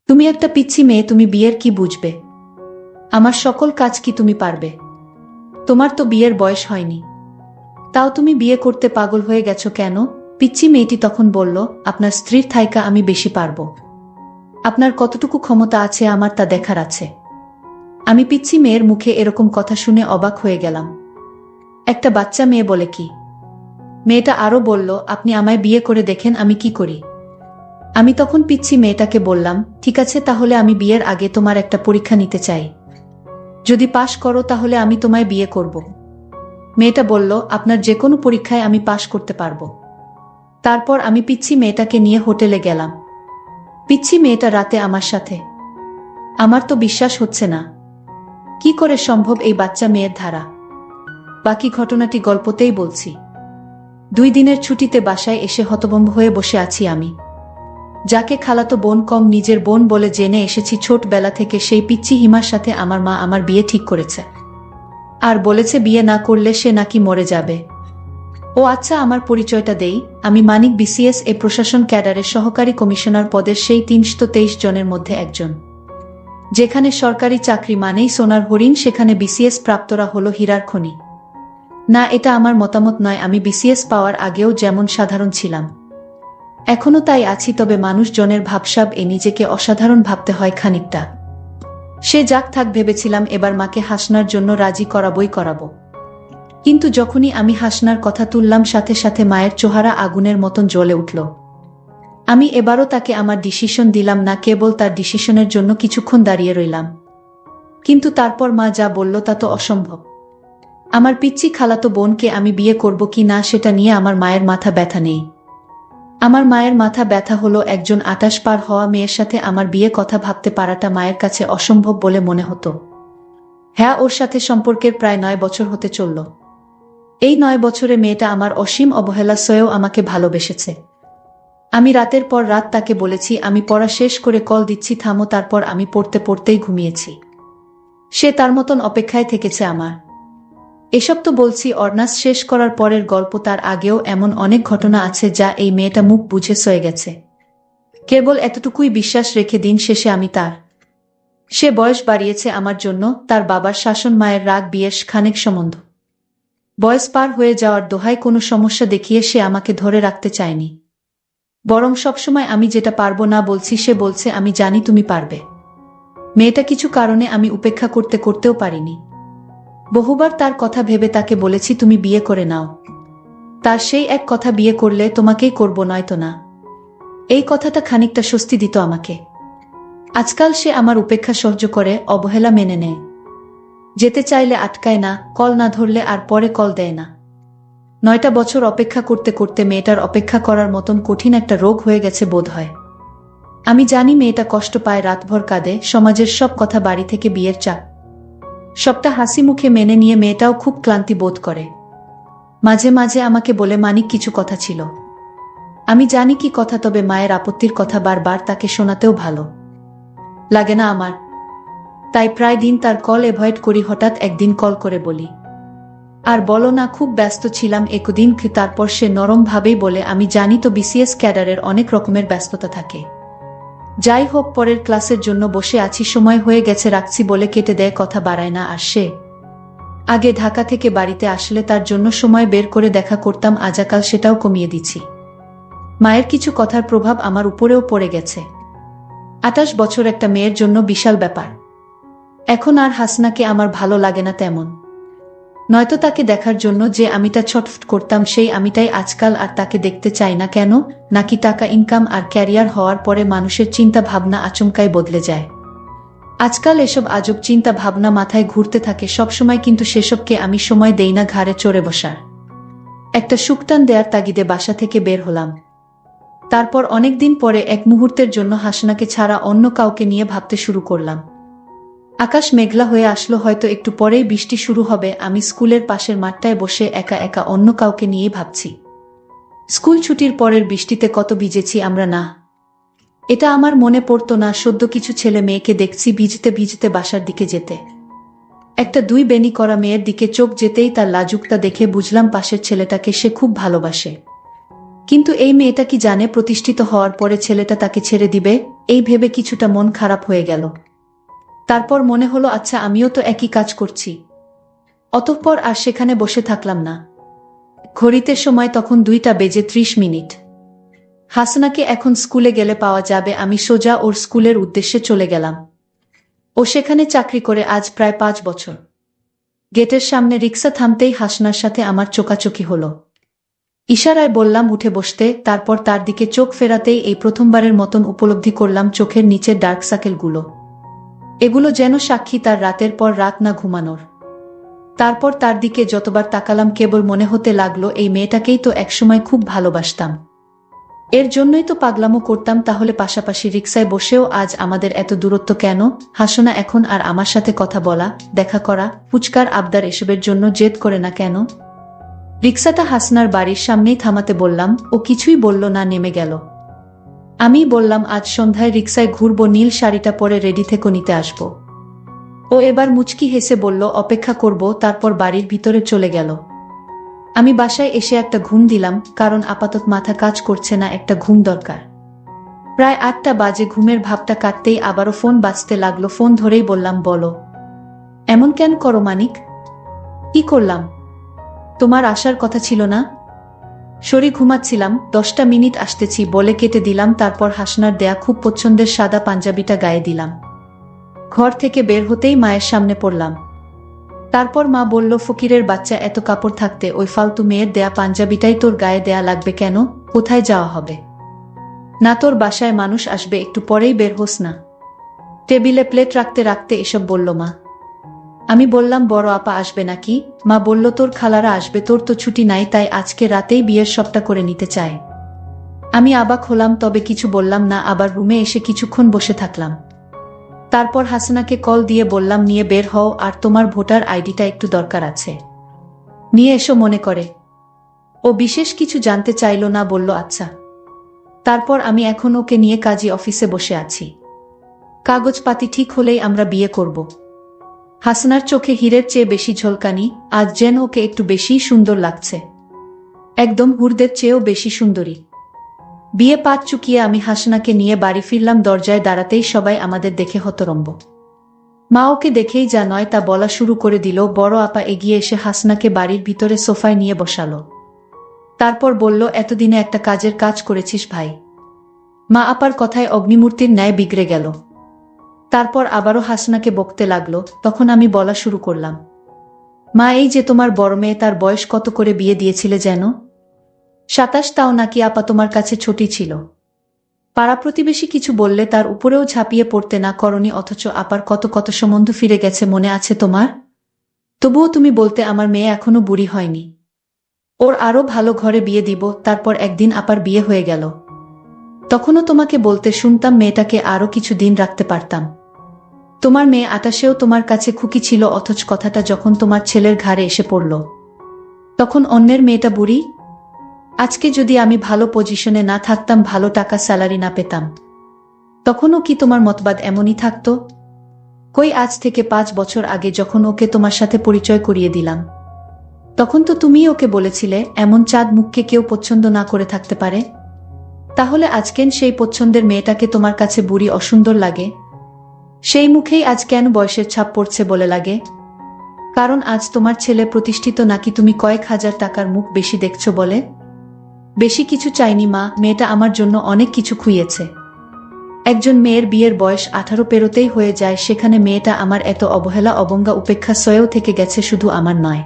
তুমি একটা পিচ্ছি মেয়ে, তুমি বিয়ের কি বুঝবে? আমার সকল কাজ কি তুমি পারবে? তোমার তো বিয়ের বয়স হয়নি, তাও তুমি বিয়ে করতে পাগল হয়ে গেছো কেন? পিচ্ছি মেয়েটি তখন বলল, আপনার স্ত্রীর থাইকা আমি বেশি পারবো। আপনার কতটুকু ক্ষমতা আছে আমার তা দেখার আছে। আমি পিচ্ছি মেয়ের মুখে এরকম কথা শুনে অবাক হয়ে গেলাম। একটা বাচ্চা মেয়ে বলে কি? মেয়েটা আরো বলল, আপনি আমায় বিয়ে করে দেখেন আমি কি করি। আমি তখন পিচ্ছি মেয়েটাকে বললাম, ঠিক আছে, তাহলে আমি বিয়ের আগে তোমার একটা পরীক্ষা নিতে চাই। যদি পাশ করো তাহলে আমি তোমায় বিয়ে করব। মেয়েটা বলল, আপনার যে কোনো পরীক্ষায় আমি পাশ করতে পারবো। তারপর আমি পিচ্ছি মেয়েটাকে নিয়ে হোটেলে গেলাম। পিচ্ছি মেয়েটা রাতে আমার সাথে। আমার তো বিশ্বাস হচ্ছে না, কি করে সম্ভব এই বাচ্চা মেয়ের ধারা। বাকি ঘটনাটি গল্পতেই বলছি। 2 দিনের ছুটিতে বাসায় এসে হতভম্ব হয়ে বসে আছি আমি। যাকে খালাতো বোন কম নিজের বোন বলে জেনে এসেছি ছোটবেলা থেকে, সেই পিচ্চি হিমার সাথে আমার মা আমার বিয়ে ঠিক করেছে। আর বলেছে বিয়ে না করলে সে নাকি মরে যাবে। ও আচ্ছা, আমার পরিচয়টা দেই। আমি মানিক, বিসিএস এ প্রশাসন ক্যাডারের সহকারী কমিশনার পদের সেই 323 জনের মধ্যে একজন। যেখানে সরকারি চাকরি মানেই সোনার হরিণ, সেখানে বিসিএস প্রাপ্তরা হলো হীরার খনি। না, এটা আমার মতামত নয়। আমি বিসিএস পাওয়ার আগেও যেমন সাধারণ ছিলাম, এখনো তাই আছি, তবে মানুষজনের ভাবসাব এ নিজেকে অসাধারণ ভাবতে হয় খানিকটা। সে যাক থাক ভেবেছিলাম এবার মাকে হাসনার জন্য রাজি করাবো। কিন্তু যখনই আমি হাসনার কথা তুললাম, সাথে সাথে মায়ের চেহারা আগুনের মতন জ্বলে উঠল। আমি এবারও তাকে আমার ডিসিশন দিলাম না, কেবল তার ডিসিশনের জন্য কিছুক্ষণ দাঁড়িয়ে রইলাম। কিন্তু তারপর মা যা বলল তা তো অসম্ভব। আমার পিচ্চি খালাতো বোনকে আমি বিয়ে করব কি না সেটা নিয়ে আমার মায়ের মাথা ব্যথা নেই। আমার মায়ের মাথা ব্যথা হলো একজন 28 পার হওয়া মেয়ের সাথে আমার বিয়ে কথা ভাবতে পারাটা মায়ের কাছে অসম্ভব বলে মনে হতো। হ্যাঁ, ওর সাথে সম্পর্কের প্রায় 9 বছর হতে চলল। এই 9 বছরে মেয়েটা আমার অসীম অবহেলা সয়েও আমাকে ভালোবেসেছে। আমি রাতের পর রাত তাকে বলেছি আমি পড়া শেষ করে কল দিচ্ছি, থামো। তারপর আমি পড়তে পড়তেই ঘুমিয়েছি। সে তার মতন অপেক্ষায় থেকেছে আমার। এসব তো বলছি অনার্স শেষ করার পরের গল্প, তার আগেও এমন অনেক ঘটনা আছে যা এই মেয়েটা মুখ বুঝে সয়ে গেছে। কেবল এতটুকুই বিশ্বাস রেখে দিন শেষে আমি তার। সে বয়স বাড়িয়েছে আমার জন্য, তার বাবার শাসন, মায়ের রাগ, বিয়ের খানেক সম্বন্ধ। বয়স পার হয়ে যাওয়ার দোহায় কোনো সমস্যা দেখিয়ে সে আমাকে ধরে রাখতে চায়নি। বরং সবসময় আমি যেটা পারবো না বলছি সে বলছে আমি জানি তুমি পারবে। মেয়েটা কিছু কারণে আমি উপেক্ষা করতে করতেও পারিনি। বহুবার তার কথা ভেবে তাকে বলেছি তুমি বিয়ে করে নাও। তার সেই এক কথা, বিয়ে করলে তোমাকেই করব, নয়তো না। এই কথাটা খানিকটা স্বস্তি দিত আমাকে। আজকাল সে আমার উপেক্ষা সহ্য করে, অবহেলা মেনে নেয়। যেতে চাইলে আটকায় না, কল না ধরলে আর পরে কল দেয় না। 9টা বছর অপেক্ষা করতে করতে মেয়েটার অপেক্ষা করার মতন কঠিন একটা রোগ হয়ে গেছে বোধ হয়। আমি জানি মেয়েটা কষ্ট পায়, রাতভর কাঁদে, সমাজের সব কথা, বাড়ি থেকে বিয়ের চাপ, সবটা হাসি মুখে মেনে নিয়ে মেয়েটাও খুব ক্লান্তি বোধ করে। মাঝে মাঝে আমাকে বলে, মানিক কিছু কথা ছিল। আমি জানি কি কথা, তবে মায়ের আপত্তির কথা বারবার তাকে শোনাতেও ভালো লাগে না আমার। তাই প্রায় দিন তার কল অ্যাভয়েড করি। হঠাৎ একদিন কল করে বলি, আর বলো না, খুব ব্যস্ত ছিলাম একদিন। তারপর সে নরম ভাবেই বলে, আমি জানি তো, বিসিএস ক্যাডারের অনেক রকমের ব্যস্ততা থাকে। যাই হোক, পরের ক্লাসের জন্য বসে আছি, সময় হয়ে গেছে, রাখছি বলে কেটে দেয়, কথা বাড়ায় না। আর সে আগে ঢাকা থেকে বাড়িতে আসলে তার জন্য সময় বের করে দেখা করতাম, আজাকাল সেটাও কমিয়ে দিচ্ছি। মায়ের কিছু কথার প্রভাব আমার উপরেও পড়ে গেছে। 28 বছর একটা মেয়ের জন্য বিশাল ব্যাপার। এখন আর হাসনাকে আমার ভালো লাগে না তেমন। নয়তো তাকে দেখার জন্য যে আমিটা ছটফট করতাম, সেই আমিটাই আজকাল আর তাকে দেখতে চাই না। কেন? নাকি টাকা ইনকাম আর ক্যারিয়ার হওয়ার পরে মানুষের চিন্তা ভাবনা আচমকাই বদলে যায়? আজকাল এসব আজব চিন্তা ভাবনা মাথায় ঘুরতে থাকে সবসময়, কিন্তু সেসবকে আমি সময় দেই না। ঘাড়ে চড়ে বসার একটা সুকটান দেয়ার তাগিদে বাসা থেকে বের হলাম। তারপর অনেকদিন পরে এক মুহূর্তের জন্য হাসনাকে ছাড়া অন্য কাউকে নিয়ে ভাবতে শুরু করলাম। আকাশ মেঘলা হয়ে আসলো, হয়তো একটু পরেই বৃষ্টি শুরু হবে। আমি স্কুলের পাশের মাঠটায় বসে একা একা অন্য কাউকে নিয়ে ভাবছি। স্কুল ছুটির পরের বৃষ্টিতে কত ভিজেছি আমরা না? এটা আমার মনে পড়তো না। সদ্য কিছু ছেলে মেয়েকে দেখছি ভিজতে ভিজতে বাসার দিকে যেতে। একটা 2 বেনি করা মেয়ের দিকে চোখ যেতেই তার লাজুকতা দেখে বুঝলাম পাশের ছেলেটাকে সে খুব ভালোবাসে। কিন্তু এই মেয়েটা কি জানে প্রতিষ্ঠিত হওয়ার পরে ছেলেটা তাকে ছেড়ে দিবে? এই ভেবে কিছুটা মন খারাপ হয়ে গেল। তারপর মনে হলো আচ্ছা আমিও তো একই কাজ করছি। অতঃপর আর সেখানে বসে থাকলাম না। ঘড়িতে সময় তখন 2:30। হাসনাকে এখন স্কুলে গেলে পাওয়া যাবে, আমি সোজা ওর স্কুলের উদ্দেশ্যে চলে গেলাম। ও সেখানে চাকরি করে আজ প্রায় 5 বছর। গেটের সামনে রিক্সা থামতেই হাসনার সাথে আমার চোকাচোকি হলো। ইশারায় বললাম উঠে বসতে, তারপর তার দিকে চোখ ফেরাতেই এই প্রথমবারের মতন উপলব্ধি করলাম চোখের নিচের ডার্ক সার্কেলগুলো। এগুলো যেন সাক্ষী তার রাতের পর রাত না ঘুমানোর। তারপর তার দিকে যতবার তাকালাম কেবল মনে হতে লাগলো এই মেয়েটাকেই তো একসময় খুব ভালোবাসতাম। এর জন্যই তো পাগলামো করতাম। তাহলে পাশাপাশি রিক্সায় বসেও আজ আমাদের এত দূরত্ব কেন? হাসনা এখন আর আমার সাথে কথা বলা, দেখা করা, ফুচকার আবদার এসবের জন্য জেদ করে না কেন? রিক্সাটা হাসনার বাড়ির সামনেই থামাতে বললাম, ও কিছুই বলল না, নেমে গেল। আমি বললাম আজ সন্ধ্যায় রিক্সায় ঘুরবো, নীল শাড়িটা পরে রেডি থেকে নিতে আসবো। ও এবার মুচকি হেসে বলল অপেক্ষা করব, তারপর বাড়ির ভিতরে চলে গেল। আমি বাসায় এসে একটা ঘুম দিলাম, কারণ আপাতত মাথা কাজ করছে না, একটা ঘুম দরকার। প্রায় 8টা বাজে। ঘুমের ভাবটা কাটতেই আবারও ফোন বাজতে লাগলো। ফোন ধরেই বললাম, বলো। এমন কেন করো মানিক? কি করলাম? তোমার আসার কথা ছিল না? শরীর ঘুমাচ্ছিলাম, 10টা মিনিট আসতেছি বলে কেটে দিলাম। তারপর হাসনার দেয়া খুব পছন্দের সাদা পাঞ্জাবিটা গায়ে দিলাম। ঘর থেকে বের হতেই মায়ের সামনে পড়লাম। তারপর মা বলল, ফকিরের বাচ্চা, এত কাপড় থাকতে ওই ফালতু মেয়ের দেয়া পাঞ্জাবিটাই তোর গায়ে দেয়া লাগবে কেন? কোথায় যাওয়া হবে? না তোর বাসায় মানুষ আসবে, একটু পরেই বের হোস না। টেবিলে প্লেট রাখতে রাখতে এসব বলল মা। আমি বললাম, বড় আপা আসবে নাকি? মা বলল, তোর খালারা আসবে, তোর তো ছুটি নাই, তাই আজকে রাতেই বিয়ের সবটা করে নিতে চায়। আমি অবাক হলাম, তবে কিছু বললাম না। আবার রুমে এসে কিছুক্ষণ বসে থাকলাম। তারপর হাসনাকে কল দিয়ে বললাম, নিয়ে বের হও, আর তোমার ভোটার আইডিটা একটু দরকার আছে, নিয়ে এসো মনে করে। ও বিশেষ কিছু জানতে চাইল না, বলল আচ্ছা। তারপর আমি এখন ওকে নিয়ে কাজী অফিসে বসে আছি। কাগজপাতি ঠিক হলেই আমরা বিয়ে করব। হাসনার চোখে হীরের চেয়ে বেশি ঝলকানি, আজ যেন ওকে একটু বেশিই সুন্দর লাগছে, একদম হুরদের চেয়েও বেশি সুন্দরী। বিয়ে পাত চুকিয়ে আমি হাসনাকে নিয়ে বাড়ি ফিরলাম। দরজায় দাঁড়াতেই সবাই আমাদের দেখে হতরম্ব। মা ওকে দেখেই যা নয় তা বলা শুরু করে দিল। বড় আপা এগিয়ে এসে হাসনাকে বাড়ির ভিতরে সোফায় নিয়ে বসালো। তারপর বলল, এতদিনে একটা কাজের কাজ করেছিস ভাই। মা আপার কথায় অগ্নিমূর্তির ন্যায় বিগড়ে গেল। তারপর আবারও হাসনাকে বকতে লাগলো। তখন আমি বলা শুরু করলাম, মা এই যে তোমার বড় মেয়ে, তার বয়স কত করে বিয়ে দিয়েছিলে যেন? 27, তাও নাকি আপা তোমার কাছে ছোটই ছিল। পাড়া প্রতিবেশী কিছু বললে তার উপরেও ঝাঁপিয়ে পড়তে না করনি, অথচ আপার কত কত সম্বন্ধ ফিরে গেছে, মনে আছে তোমার? তবুও তুমি বলতে আমার মেয়ে এখনো বুড়ি হয়নি, ওর আরো ভালো ঘরে বিয়ে দিব। তারপর একদিন আপার বিয়ে হয়ে গেল। তখনও তোমাকে বলতে শুনতাম মেয়েটাকে আরো কিছু দিন রাখতে পারতাম। তোমার মেয়ে 28-এও তোমার কাছে খুকি ছিল, অথচ কথাটা যখন তোমার ছেলের ঘাড়ে এসে পড়ল, তখন অন্যের মেয়েটা বুড়ি। আজকে যদি আমি ভালো পজিশনে না থাকতাম, ভালো টাকা স্যালারি না পেতাম, তখনও কি তোমার মতবাদ এমনই থাকতো? কই, আজ থেকে 5 বছর আগে যখন ওকে তোমার সাথে পরিচয় করিয়ে দিলাম, তখন তো তুমিই ওকে বলেছিলে এমন চাঁদ মুখকে কেউ পছন্দ না করে থাকতে পারে। তাহলে আজকেন সেই পছন্দের মেয়েটাকে তোমার কাছে বুড়ি অসুন্দর লাগে? সেই মুখেই আজ কেন বয়সের ছাপ পড়ছে বলে লাগে? কারণ আজ তোমার ছেলে প্রতিষ্ঠিত, নাকি তুমি কয়েক হাজার টাকার মুখ বেশি দেখছো বলে? বেশি কিছু চাইনি মা, মেয়েটা আমার জন্য অনেক কিছু খুইয়েছে। একজন মেয়ের বিয়ের বয়স 18 পেরোতেই হয়ে যায়, সেখানে মেয়েটা আমার এত অবহেলা অবজ্ঞা উপেক্ষা সয়েও থেকে গেছে। শুধু আমার নয়,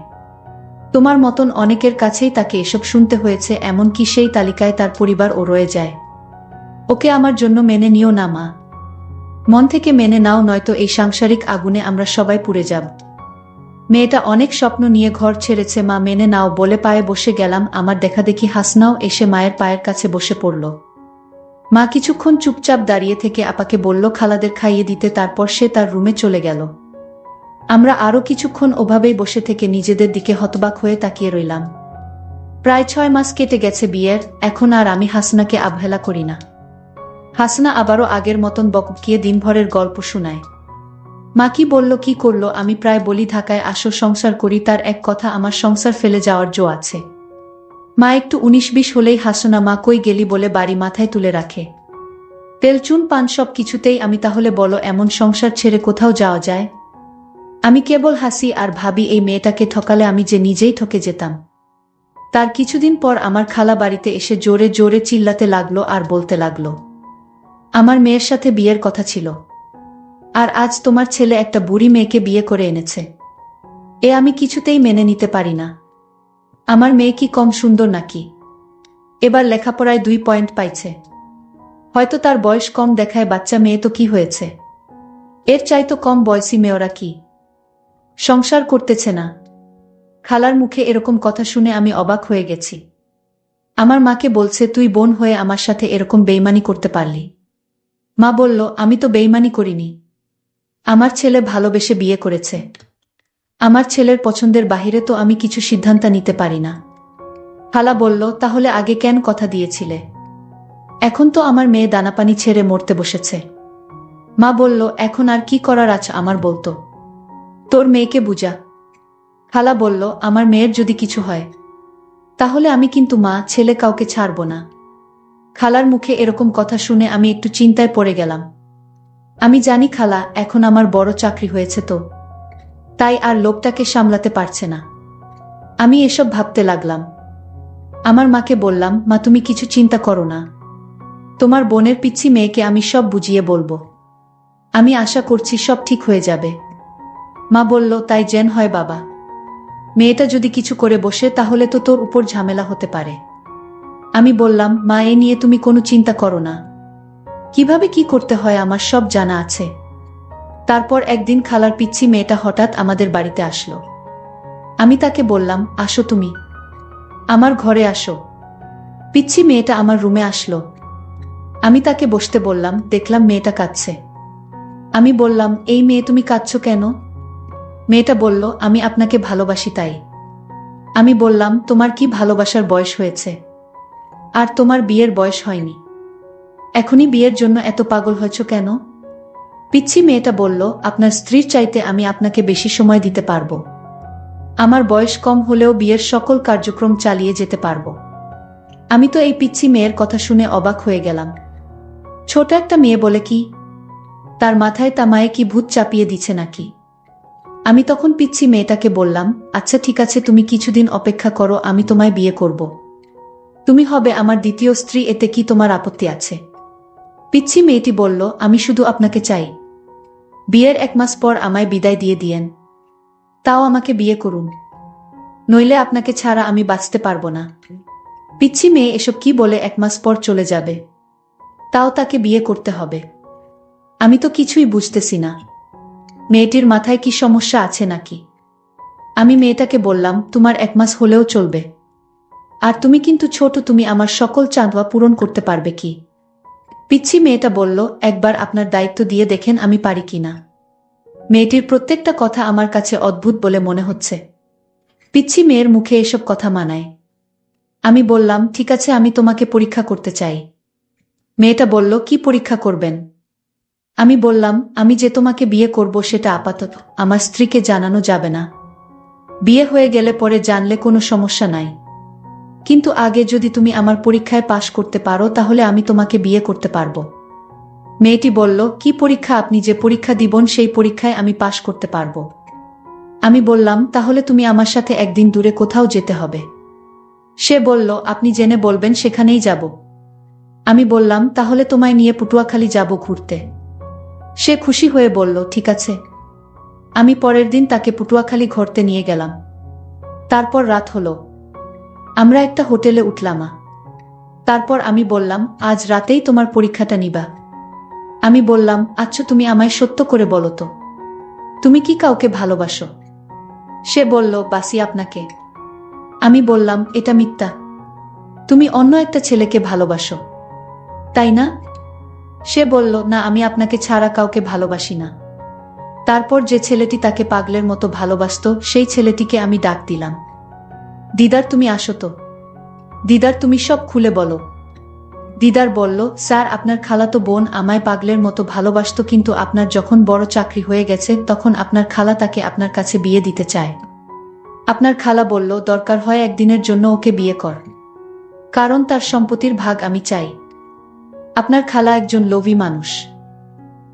তোমার মতন অনেকের কাছেই তাকে এসব শুনতে হয়েছে, এমনকি সেই তালিকায় তার পরিবারও রয়ে যায়। ওকে আমার জন্য মেনে নিও না মা, মন থেকে মেনে নাও, নয়তো এই সাংসারিক আগুনে আমরা সবাই পুড়ে যাব। মেয়েটা অনেক স্বপ্ন নিয়ে ঘর ছেড়েছে মা, মেনে নাও বলে পায়ে বসে গেলাম। আমার দেখা দেখি হাসনাও এসে মায়ের পায়ের কাছে বসে পড়ল। মা কিছুক্ষণ চুপচাপ দাঁড়িয়ে থেকে আপাকে বলল খালাদের খাইয়ে দিতে, তারপর সে তার রুমে চলে গেল। আমরা আরো কিছুক্ষণ ওভাবেই বসে থেকে নিজেদের দিকে হতবাক হয়ে তাকিয়ে রইলাম। প্রায় 6 মাস কেটে গেছে বিয়ের, এখন আর আমি হাসনাকে অবহেলা করি না। হাসনা আবারও আগের মতন বকবকিয়ে দিনভরের গল্প শোনায়। মা কি বলল কি করলো, আমি প্রায় বলি ঢাকায় আসো সংসার করি, তার এক কথা আমার সংসার ফেলে যাওয়ার জো আছে। মা একটু 19-20 হলেই হাসনা মা কই গেলি বলে বাড়ি মাথায় তুলে রাখে। তেলচুন পান সব কিছুতেই আমি তাহলে বলো এমন সংসার ছেড়ে কোথাও যাওয়া যায়? আমি কেবল হাসি আর ভাবি এই মেয়েটাকে ঠকালে আমি যে নিজেই ঠকে যেতাম। তার কিছুদিন পর আমার খালা বাড়িতে এসে জোরে জোরে চিল্লাতে লাগলো আর বলতে লাগলো, আমার মেয়ের সাথে বিয়ের কথা ছিল, আর আজ তোমার ছেলে একটা বুড়ি মেয়েকে বিয়ে করে এনেছে। এ আমি কিছুতেই মেনে নিতে পারি না। আমার মেয়ে কি কম সুন্দর নাকি? এবার লেখাপড়ায় 2 পয়েন্ট পাইছে, হয়তো তার বয়স কম দেখায়, বাচ্চা মেয়ে তো কি হয়েছে? এর চাইতো কম বয়সী মেয়েরা কি সংসার করতেছে না? খালার মুখে এরকম কথা শুনে আমি অবাক হয়ে গেছি। আমার মাকে বলছে, তুই বোন হয়ে আমার সাথে এরকম বেইমানি করতে পারলি? মা বলল, আমি তো বেইমানি করিনি, আমার ছেলে ভালোবেসে বিয়ে করেছে। আমার ছেলের পছন্দের বাহিরে তো আমি কিছু সিদ্ধান্ত নিতে পারি না। খালা বলল, তাহলে আগে কেন কথা দিয়েছিলে? এখন তো আমার মেয়ে দানাপানি ছেড়ে মরতে বসেছে। মা বলল, এখন আর কি করার আছে আমার বলতো? তোর মেয়েকে বুঝা। খালা বলল, আমার মেয়ের যদি কিছু হয় তাহলে আমি কিন্তু মা ছেলে কাউকে ছাড়ব না। খালার মুখে এরকম কথা শুনে আমি একটু চিন্তায় পড়ে গেলাম। আমি জানি খালা এখন আমার বড় চাকরি হয়েছে, তো তাই আর লোকটাকে সামলাতে পারছে না। আমি এসব ভাবতে লাগলাম। আমার মাকে বললাম, মা তুমি কিছু চিন্তা করো না, তোমার বোনের পিচ্ছি মেয়েকে আমি সব বুঝিয়ে বলবো। আমি আশা করছি সব ঠিক হয়ে যাবে। মা বলল, তাই যেন হয় বাবা। মেয়েটা যদি কিছু করে বসে তাহলে তো তোর উপর ঝামেলা হতে পারে। আমি বললাম, মা এ নিয়ে তুমি কোনো চিন্তা করো না, কিভাবে কি করতে হয় আমার সব জানা আছে। তারপর একদিন খালার পিচ্ছি মেয়েটা হঠাৎ আমাদের বাড়িতে আসলো। আমি তাকে বললাম, আসো তুমি আমার ঘরে আসো। পিচ্ছি মেয়েটা আমার রুমে আসলো। আমি তাকে বসতে বললাম, দেখলাম মেয়েটা কাঁদছে। আমি বললাম, এই মেয়ে তুমি কাঁদছো কেন? মেয়েটা বলল, আমি আপনাকে ভালোবাসি তাই। আমি বললাম, তোমার কি ভালোবাসার বয়স হয়েছে? আর তোমার বিয়ের বয়স হয়নি, এখনই বিয়ের জন্য এত পাগল হয়েছ কেন? পিচ্ছি মেয়েটা বলল, আপনার স্ত্রীর চাইতে আমি আপনাকে বেশি সময় দিতে পারবো। আমার বয়স কম হলেও বিয়ের সকল কার্যক্রম চালিয়ে যেতে পারবো। আমি তো এই পিচ্ছি মেয়ের কথা শুনে অবাক হয়ে গেলাম। ছোট একটা মেয়ে বলে কি? তার মাথায় তামায়ে কি ভূত চাপিয়ে দিচ্ছে নাকি? আমি তখন পিচ্ছি মেয়েটাকে বললাম, আচ্ছা ঠিক আছে, তুমি কিছুদিন অপেক্ষা করো, আমি তোমায় বিয়ে করব। তুমি হবে আমার দ্বিতীয় স্ত্রী, এতে কি তোমার আপত্তি আছে? পিচ্ছি মেয়েটি বলল, আমি শুধু আপনাকে চাই, বিয়ের 1 মাস পর আমায় বিদায় দিয়ে দিয়েন, তাও আমাকে বিয়ে করুন, নইলে আপনাকে ছাড়া আমি বাঁচতে পারবো না। পিচ্ছি মেয়ে এসব কি বলে 1 মাস পর চলে যাবে, তাও তাকে বিয়ে করতে হবে? আমি তো কিছুই বুঝতেছি না, মেয়েটির মাথায় কি সমস্যা আছে নাকি? আমি মেয়েটাকে বললাম, তোমার 1 মাস হলেও চলবে, আর তুমি কিন্তু ছোট, তুমি আমার সকল চাঁদোয়া পূরণ করতে পারবে কি? পিচ্ছি মেয়েটা বলল, একবার আপনার দায়িত্ব দিয়ে দেখেন আমি পারি কিনা। মেয়েটির প্রত্যেকটা কথা আমার কাছে অদ্ভুত বলে মনে হচ্ছে। পিচ্ছি মেয়ের মুখে এসব কথা মানায়? আমি বললাম, ঠিক আছে, আমি তোমাকে পরীক্ষা করতে চাই। মেয়েটা বলল, কি পরীক্ষা করবেন? আমি বললাম, আমি যে তোমাকে বিয়ে করব সেটা আপাতত আমার স্ত্রীকে জানানো যাবে না। বিয়ে হয়ে গেলে পরে জানলে কোনো সমস্যা নাই, কিন্তু আগে যদি তুমি আমার পরীক্ষায় পাশ করতে পারো তাহলে আমি তোমাকে বিয়ে করতে পারবো। মেয়েটি বলল, কি পরীক্ষা? আপনি যে পরীক্ষা দিবেন সেই পরীক্ষায় আমি পাশ করতে পারবো। আমি বললাম, তাহলে তুমি আমার সাথে একদিন দূরে কোথাও যেতে হবে। সে বলল, আপনি জেনে বলবেন সেখানেই যাব। আমি বললাম, তাহলে তোমায় নিয়ে পটুয়াখালী যাব ঘুরতে। সে খুশি হয়ে বলল, ঠিক আছে। আমি পরের দিন তাকে পটুয়াখালী ঘুরতে নিয়ে গেলাম। তারপর রাত হলো, আমরা একটা হোটেলে উঠলাম। তারপর আমি বললাম, আজ রাতেই তোমার পরীক্ষাটা নিবা? আমি বললাম, আচ্ছা তুমি আমায় সত্য করে বলো তো, তুমি কি কাউকে ভালোবাসো? সে বলল, বাসি আপনাকে। আমি বললাম, এটা মিথ্যা, তুমি অন্য একটা ছেলেকে ভালোবাসো, তাই না? সে বলল, না, আমি আপনাকে ছাড়া কাউকে ভালোবাসি না। তারপর যে ছেলেটি তাকে পাগলের মতো ভালোবাসত সেই ছেলেটিকে আমি ডাক দিলাম, দিদার তুমি আসো তো, দিদার তুমি সব খুলে বলো। দিদার বলল, স্যার আপনার খালাতো বোন আমায় পাগলের মতো ভালোবাসত, কিন্তু আপনার যখন বড় চাকরি হয়ে গেছে তখন আপনার খালা তাকে আপনার কাছে বিয়ে দিতে চায়। আপনার খালা বলল, দরকার হয় একদিনের জন্য ওকে বিয়ে কর, কারণ তার সম্পত্তির ভাগ আমি চাই। আপনার খালা একজন লোভী মানুষ।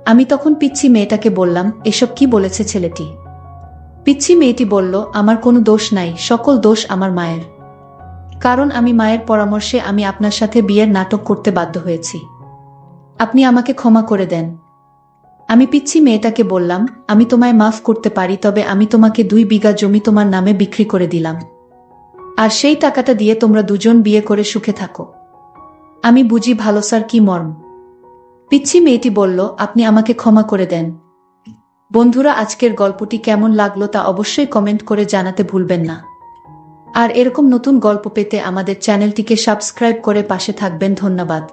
আমি তখন পিচ্ছি মেয়েটাকে বললাম, এসব কি বলেছে ছেলেটি? পিচ্ছি মেয়েটি বলল, আমার কোনো দোষ নাই, সকল দোষ আমার মায়ের। কারণ আমি মায়ের পরামর্শে আমি আপনার সাথে বিয়ের নাটক করতে বাধ্য হয়েছি। আপনি আমাকে ক্ষমা করে দেন। আমি পিচ্ছি মেয়েটাকে বললাম, আমি তোমায় মাফ করতে পারি, তবে আমি তোমাকে 2 বিঘা জমি তোমার নামে বিক্রি করে দিলাম। আর সেই টাকাটা দিয়ে তোমরা দুজন বিয়ে করে সুখে থাকো। আমি বুঝি ভালোবাসার কি মর্ম। পিচ্ছি মেয়েটি বলল, আপনি আমাকে ক্ষমা করে দেন। বন্ধুরা, আজকের গল্পটি কেমন লাগলো তা অবশ্যই কমেন্ট করে জানাতে ভুলবেন না। আর এরকম নতুন গল্প পেতে আমাদের চ্যানেলটিকে সাবস্ক্রাইব করে পাশে থাকবেন। ধন্যবাদ।